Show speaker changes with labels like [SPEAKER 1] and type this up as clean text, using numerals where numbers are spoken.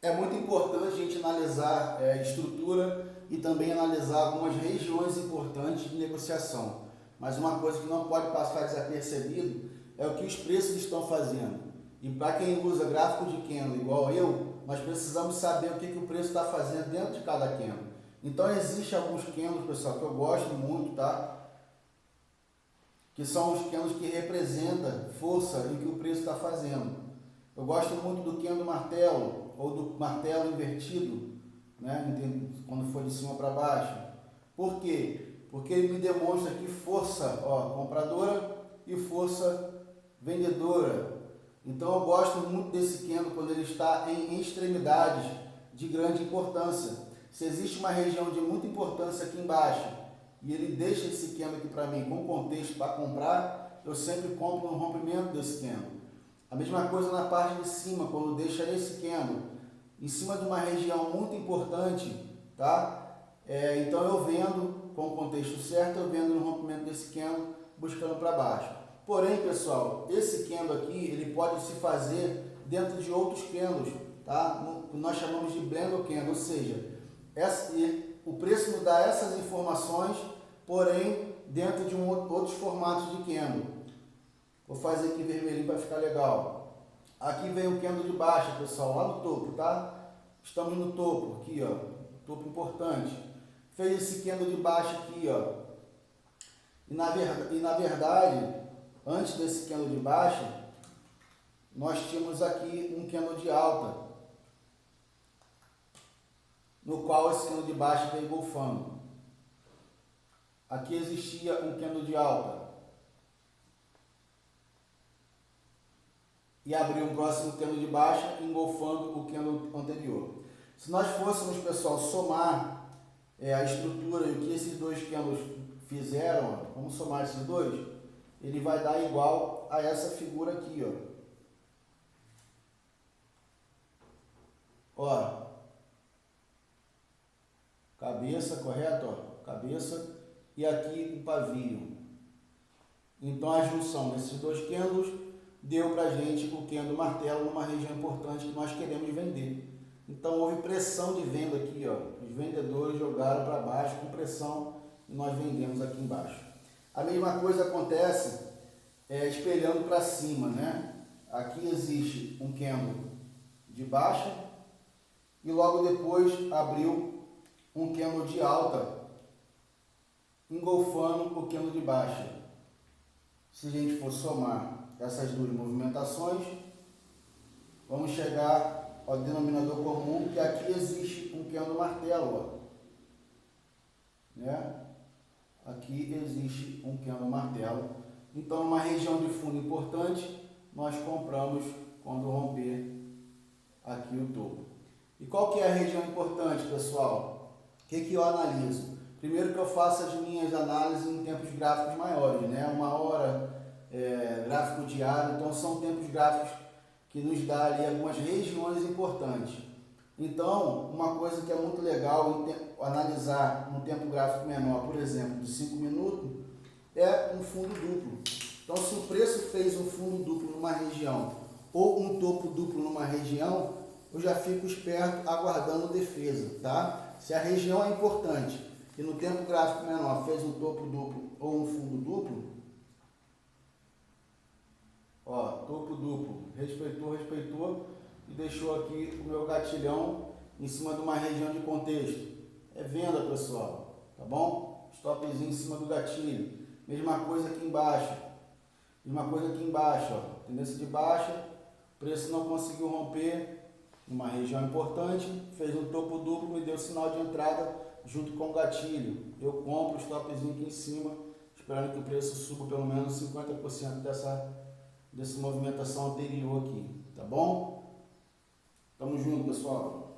[SPEAKER 1] É muito importante a gente analisar estrutura e também analisar algumas regiões importantes de negociação. Mas uma coisa que não pode passar desapercebido é o que os preços estão fazendo. E para quem usa gráfico de candle igual eu, nós precisamos saber o que o preço está fazendo dentro de cada candle. Então existem alguns candles, pessoal, que eu gosto muito, tá? Que são os candles que representam força e o que o preço está fazendo. Eu gosto muito do candle martelo ou do martelo invertido, né? Quando for de cima para baixo. Por quê? Porque ele me demonstra aqui força, ó, compradora e força vendedora. Então eu gosto muito desse candle quando ele está em extremidades de grande importância. Se existe uma região de muita importância aqui embaixo e ele deixa esse candle aqui para mim com contexto para comprar, eu sempre compro no rompimento desse candle. A mesma coisa na parte de cima, quando deixa esse candle em cima de uma região muito importante, tá? Então eu vendo com o contexto certo, eu vendo no rompimento desse candle buscando para baixo. Porém, pessoal, esse candle aqui, ele pode se fazer dentro de outros candles, tá? Nós chamamos de blend candle, ou seja, o preço nos dá essas informações, porém dentro de outros formatos de candle. Vou fazer aqui vermelhinho para ficar legal. Aqui vem o candle de baixa, pessoal, lá no topo, tá? Estamos no topo, aqui, ó, topo importante. Fez esse candle de baixa aqui, ó. E na verdade, antes desse candle de baixa, nós tínhamos aqui um candle de alta, no qual esse candle de baixa veio engolfando. Aqui existia um candle de alta. E abriu um próximo candle de baixa, engolfando o candle anterior. Se nós fôssemos, pessoal, somar a estrutura e o que esses dois candles fizeram, ó, vamos somar esses dois, ele vai dar igual a essa figura aqui, ó. Ó, cabeça, correto? Ó, cabeça e aqui o pavio. Então a junção desses dois candles deu para a gente o candle martelo numa região importante que nós queremos vender. Então houve pressão de venda aqui, ó. Os vendedores jogaram para baixo com pressão e nós vendemos aqui embaixo. A mesma coisa acontece espelhando para cima, né? Aqui existe um candle de baixa e logo depois abriu um candle de alta, engolfando o candle de baixa. Se a gente for somar essas duas movimentações, vamos chegar ao denominador comum, que aqui existe um candle martelo, ó, né? Aqui existe um candle martelo. Então, uma região de fundo importante, nós compramos quando romper aqui o topo. E qual que é a região importante, pessoal? O que eu analiso? Primeiro que eu faço as minhas análises em tempos gráficos maiores, né? 1 hora, gráfico diário, então são tempos gráficos que nos dá ali algumas regiões importantes. Então, uma coisa que é muito legal analisar no tempo gráfico menor, por exemplo, de 5 minutos, é um fundo duplo. Então, se o preço fez um fundo duplo numa região ou um topo duplo numa região, eu já fico esperto aguardando defesa, tá? Se a região é importante e no tempo gráfico menor fez um topo duplo ou um fundo duplo, ó, topo duplo, respeitou e deixou aqui o meu gatilhão em cima de uma região de contexto. É venda, pessoal, tá bom? Stopzinho em cima do gatilho. Mesma coisa aqui embaixo. Ó. Tendência de baixa, preço não conseguiu romper numa região importante, fez um topo duplo, me deu sinal de entrada junto com o gatilho. Eu compro o stopzinho aqui em cima, esperando que o preço suba pelo menos 50% dessa movimentação anterior aqui, tá bom? Tamo junto, pessoal.